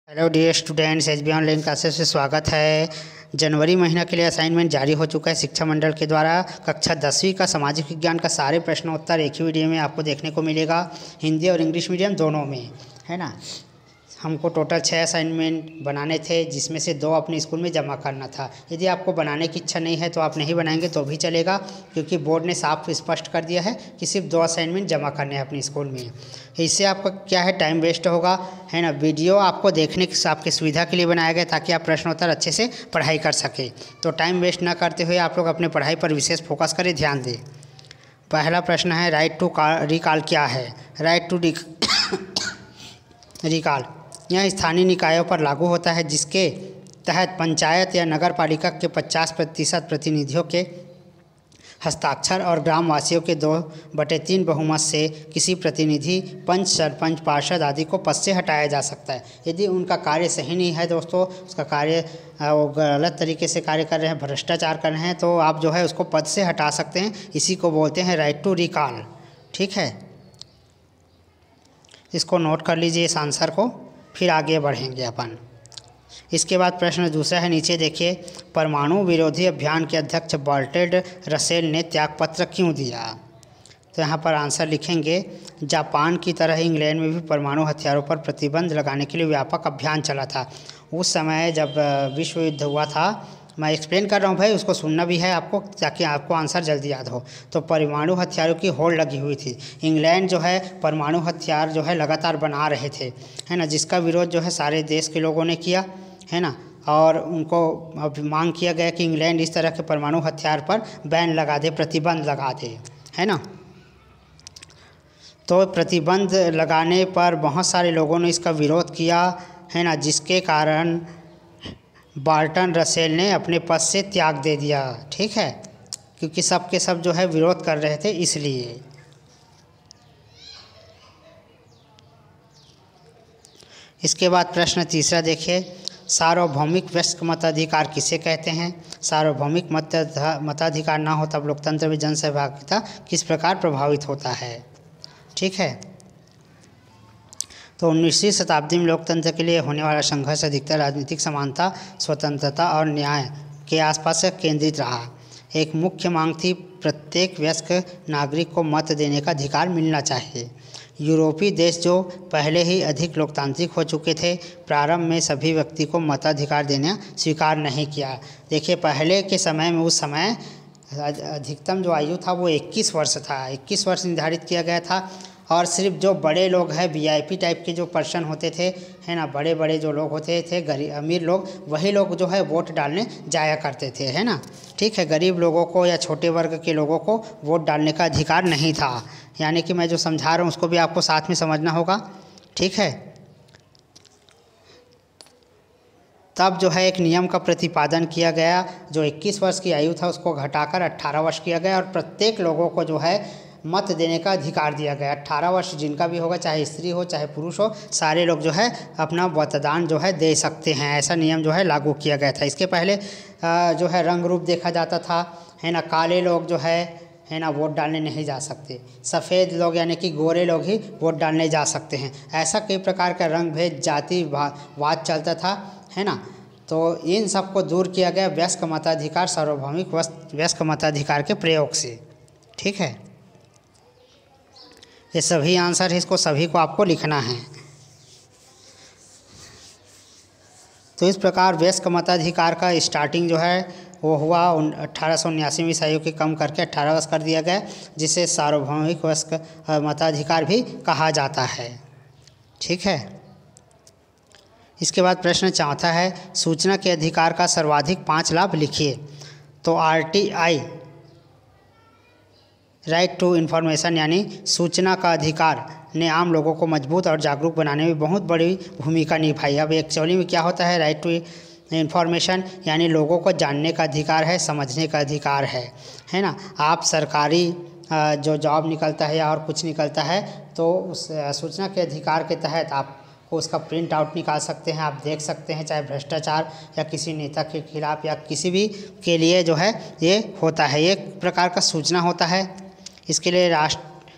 Hello dear students, HB online classes में स्वागत है। जनवरी महीना के लिए असाइनमेंट जारी हो चुका है शिक्षा मंडल के द्वारा। कक्षा 10वीं का सामाजिक विज्ञान का सारे प्रश्नोत्तर एक ही वीडियो में आपको देखने को मिलेगा, हिंदी और इंग्लिश मीडियम दोनों में, है ना। हमको टोटल 6 असाइनमेंट बनाने थे, जिसमें से 2 अपने स्कूल में जमा करना था। यदि आपको बनाने की इच्छा नहीं है तो आप नहीं बनाएंगे तो भी चलेगा, क्योंकि बोर्ड ने साफ स्पष्ट कर दिया है कि सिर्फ 2 असाइनमेंट जमा करने हैं अपने स्कूल में। इससे आपका क्या है, टाइम वेस्ट होगा, है ना। वीडियो आपको देखने की आपकी सुविधा के लिए बनाया गया ताकि आप प्रश्नोत्तर अच्छे से पढ़ाई कर सकें। तो टाइम वेस्ट ना करते हुए आप लोग अपने पढ़ाई पर विशेष फोकस करें, ध्यान दें। पहला प्रश्न है, राइट टू रिकॉल क्या है। राइट टू रिकॉल यह स्थानीय निकायों पर लागू होता है, जिसके तहत पंचायत या नगर पालिका के 50% प्रतिनिधियों के हस्ताक्षर और ग्रामवासियों के 2/3 बहुमत से किसी प्रतिनिधि, पंच, सरपंच, पार्षद आदि को पद से हटाया जा सकता है। यदि उनका कार्य सही नहीं है दोस्तों, उसका कार्य वो गलत तरीके से कार्य कर रहे हैं, भ्रष्टाचार कर रहे हैं, तो आप जो है उसको पद से हटा सकते हैं। इसी को बोलते हैं राइट टू रिकॉल। ठीक है, इसको नोट कर लीजिए इस आंसर को, फिर आगे बढ़ेंगे अपन। इसके बाद प्रश्न दूसरा है, नीचे देखिए, परमाणु विरोधी अभियान के अध्यक्ष बर्ट्रांड रसेल ने त्यागपत्र क्यों दिया। तो यहाँ पर आंसर लिखेंगे, जापान की तरह इंग्लैंड में भी परमाणु हथियारों पर प्रतिबंध लगाने के लिए व्यापक अभियान चला था। उस समय जब विश्व युद्ध हुआ था, मैं एक्सप्लेन कर रहा हूँ भाई, उसको सुनना भी है आपको ताकि आपको आंसर जल्दी याद हो। तो परमाणु हथियारों की होड़ लगी हुई थी। इंग्लैंड जो है परमाणु हथियार जो है लगातार बना रहे थे, है ना, जिसका विरोध जो है सारे देश के लोगों ने किया, है ना। और उनको अब मांग किया गया कि इंग्लैंड इस तरह के परमाणु हथियार पर बैन लगा दे, प्रतिबंध लगा दे, है ना। तो प्रतिबंध लगाने पर बहुत सारे लोगों ने इसका विरोध किया, है ना, जिसके कारण बर्ट्रांड रसेल ने अपने पद से त्याग दे दिया। ठीक है, क्योंकि सब के सब जो है विरोध कर रहे थे, इसलिए। इसके बाद प्रश्न तीसरा देखिए, सार्वभौमिक वयस्क मताधिकार किसे कहते हैं। सार्वभौमिक मताधिकार ना हो तब लोकतंत्र में जनसहभागिता किस प्रकार प्रभावित होता है। ठीक है, तो 19वीं शताब्दी में लोकतंत्र के लिए होने वाला संघर्ष अधिकतर राजनीतिक समानता, स्वतंत्रता और न्याय के आसपास केंद्रित रहा। एक मुख्य मांग थी, प्रत्येक वयस्क नागरिक को मत देने का अधिकार मिलना चाहिए। यूरोपीय देश जो पहले ही अधिक लोकतांत्रिक हो चुके थे, प्रारंभ में सभी व्यक्ति को मताधिकार देना स्वीकार नहीं किया। देखिए, पहले के समय में, उस समय अधिकतम जो आयु था वो 21 वर्ष था। 21 वर्ष निर्धारित किया गया था, और सिर्फ जो बड़े लोग हैं, वीआईपी टाइप के जो पर्सन होते थे, है ना, बड़े बड़े जो लोग होते थे, गरीब अमीर लोग, वही लोग जो है वोट डालने जाया करते थे, है ना। ठीक है, गरीब लोगों को या छोटे वर्ग के लोगों को वोट डालने का अधिकार नहीं था। यानी कि मैं जो समझा रहा हूँ उसको भी आपको साथ में समझना होगा। ठीक है, तब जो है एक नियम का प्रतिपादन किया गया, जो 21 वर्ष की आयु था उसको घटाकर 18 वर्ष किया गया, और प्रत्येक लोगों को जो है मत देने का अधिकार दिया गया। 18 वर्ष जिनका भी होगा, चाहे स्त्री हो चाहे पुरुष हो, सारे लोग जो है अपना मतदान जो है दे सकते हैं। ऐसा नियम जो है लागू किया गया था। इसके पहले जो है रंग रूप देखा जाता था, है ना। काले लोग जो है ना, वोट डालने नहीं जा सकते। सफ़ेद लोग यानी कि गोरे लोग ही वोट डालने जा सकते हैं। ऐसा कई प्रकार का रंग भेद, जाति वाद चलता था, है ना। तो इन सबको दूर किया गया वयस्क मताधिकार, सार्वभौमिक वयस्क मताधिकार के प्रयोग से। ठीक है, ये सभी आंसर है, इसको सभी को आपको लिखना है। तो इस प्रकार वयस्क मताधिकार का स्टार्टिंग जो है वो हुआ 1879 में ईसाइयों के कम करके 18 वर्ष कर दिया गया, जिसे सार्वभौमिक वयस्क मताधिकार भी कहा जाता है। ठीक है, इसके बाद प्रश्न चौथा है, सूचना के अधिकार का सर्वाधिक 5 लाभ लिखिए। तो आरटीआई, राइट टू इन्फॉर्मेशन, यानी सूचना का अधिकार ने आम लोगों को मजबूत और जागरूक बनाने में बहुत बड़ी भूमिका निभाई। अब एक्चुअली में क्या होता है, राइट टू इन्फॉर्मेशन यानी लोगों को जानने का अधिकार है, समझने का अधिकार है ना। आप सरकारी जो जॉब निकलता है या और कुछ निकलता है, तो उस सूचना के अधिकार के तहत आप को उसका प्रिंट आउट निकाल सकते हैं, आप देख सकते हैं, चाहे भ्रष्टाचार या किसी नेता के खिलाफ या किसी भी के लिए जो है ये होता है, एक प्रकार का सूचना होता है। इसके लिए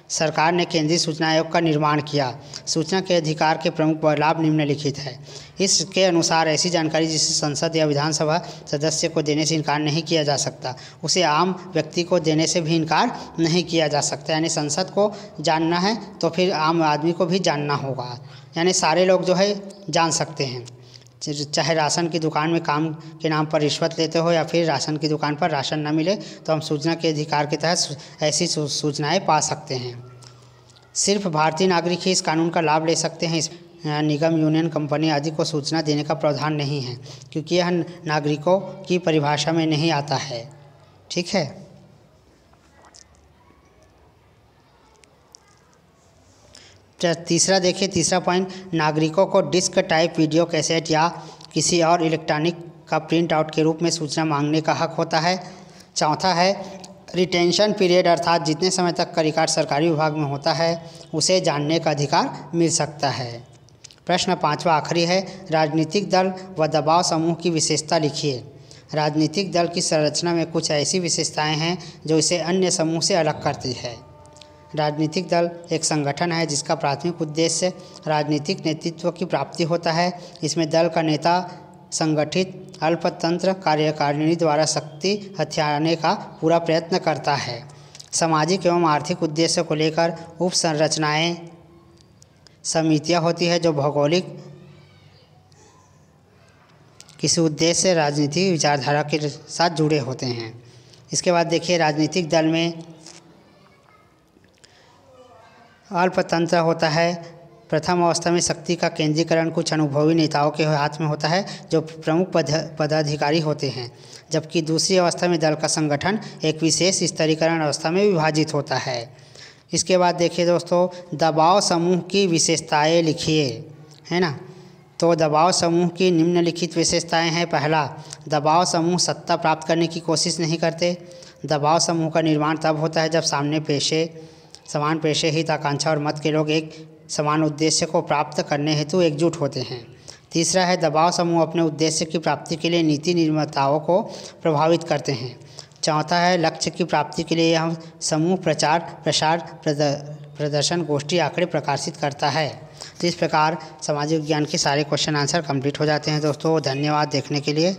सरकार ने केंद्रीय सूचना आयोग का निर्माण किया। सूचना के अधिकार के प्रमुख लाभ निम्नलिखित है। इसके अनुसार ऐसी जानकारी जिसे संसद या विधानसभा सदस्य को देने से इनकार नहीं किया जा सकता, उसे आम व्यक्ति को देने से भी इनकार नहीं किया जा सकता। यानी संसद को जानना है तो फिर आम आदमी को भी जानना होगा, यानी सारे लोग जो है जान सकते हैं। चाहे राशन की दुकान में काम के नाम पर रिश्वत लेते हो या फिर राशन की दुकान पर राशन न मिले, तो हम सूचना के अधिकार के तहत ऐसी सूचनाएं पा सकते हैं। सिर्फ भारतीय नागरिक ही इस कानून का लाभ ले सकते हैं। इस निगम, यूनियन, कंपनी आदि को सूचना देने का प्रावधान नहीं है, क्योंकि यह नागरिकों की परिभाषा में नहीं आता है। ठीक है। तीसरा देखिए, तीसरा पॉइंट, नागरिकों को डिस्क टाइप वीडियो कैसेट या किसी और इलेक्ट्रॉनिक का प्रिंट आउट के रूप में सूचना मांगने का हक होता है। चौथा है रिटेंशन पीरियड, अर्थात जितने समय तक का रिकॉर्ड सरकारी विभाग में होता है उसे जानने का अधिकार मिल सकता है। प्रश्न पांचवा आखिरी है, राजनीतिक दल व दबाव समूह की विशेषता लिखिए। राजनीतिक दल की संरचना में कुछ ऐसी विशेषताएं हैं जो इसे अन्य समूह से अलग करती है। राजनीतिक दल एक संगठन है जिसका प्राथमिक उद्देश्य राजनीतिक नेतृत्व की प्राप्ति होता है। इसमें दल का नेता संगठित अल्पतंत्र कार्यकारिणी द्वारा शक्ति हथियाने का पूरा प्रयत्न करता है। सामाजिक एवं आर्थिक उद्देश्य को लेकर उप संरचनाएँ समितियाँ होती है जो भौगोलिक किसी उद्देश्य राजनीतिक विचारधारा के साथ जुड़े होते हैं। इसके बाद देखिए, राजनीतिक दल में अल्पतंत्र होता है। प्रथम अवस्था में शक्ति का केंद्रीकरण कुछ अनुभवी नेताओं के हाथ में होता है जो प्रमुख पदाधिकारी होते हैं, जबकि दूसरी अवस्था में दल का संगठन एक विशेष स्तरीकरण अवस्था में विभाजित होता है। इसके बाद देखिए दोस्तों, दबाव समूह की विशेषताएं लिखिए, है ना। तो दबाव समूह की निम्नलिखित विशेषताएं हैं। पहला, दबाव समूह सत्ता प्राप्त करने की कोशिश नहीं करते। दबाव समूह का निर्माण तब होता है जब समान पेशे, हित, आकांक्षा और मत के लोग एक समान उद्देश्य को प्राप्त करने हेतु एकजुट होते हैं। तीसरा है, दबाव समूह अपने उद्देश्य की प्राप्ति के लिए नीति निर्माताओं को प्रभावित करते हैं। चौथा है, लक्ष्य की प्राप्ति के लिए यह समूह प्रचार, प्रसार, प्रदर्शन, गोष्ठी, आंकड़े प्रकाशित करता है। तो इस प्रकार सामाजिक विज्ञान के सारे क्वेश्चन आंसर कंप्लीट हो जाते हैं दोस्तों। धन्यवाद देखने के लिए।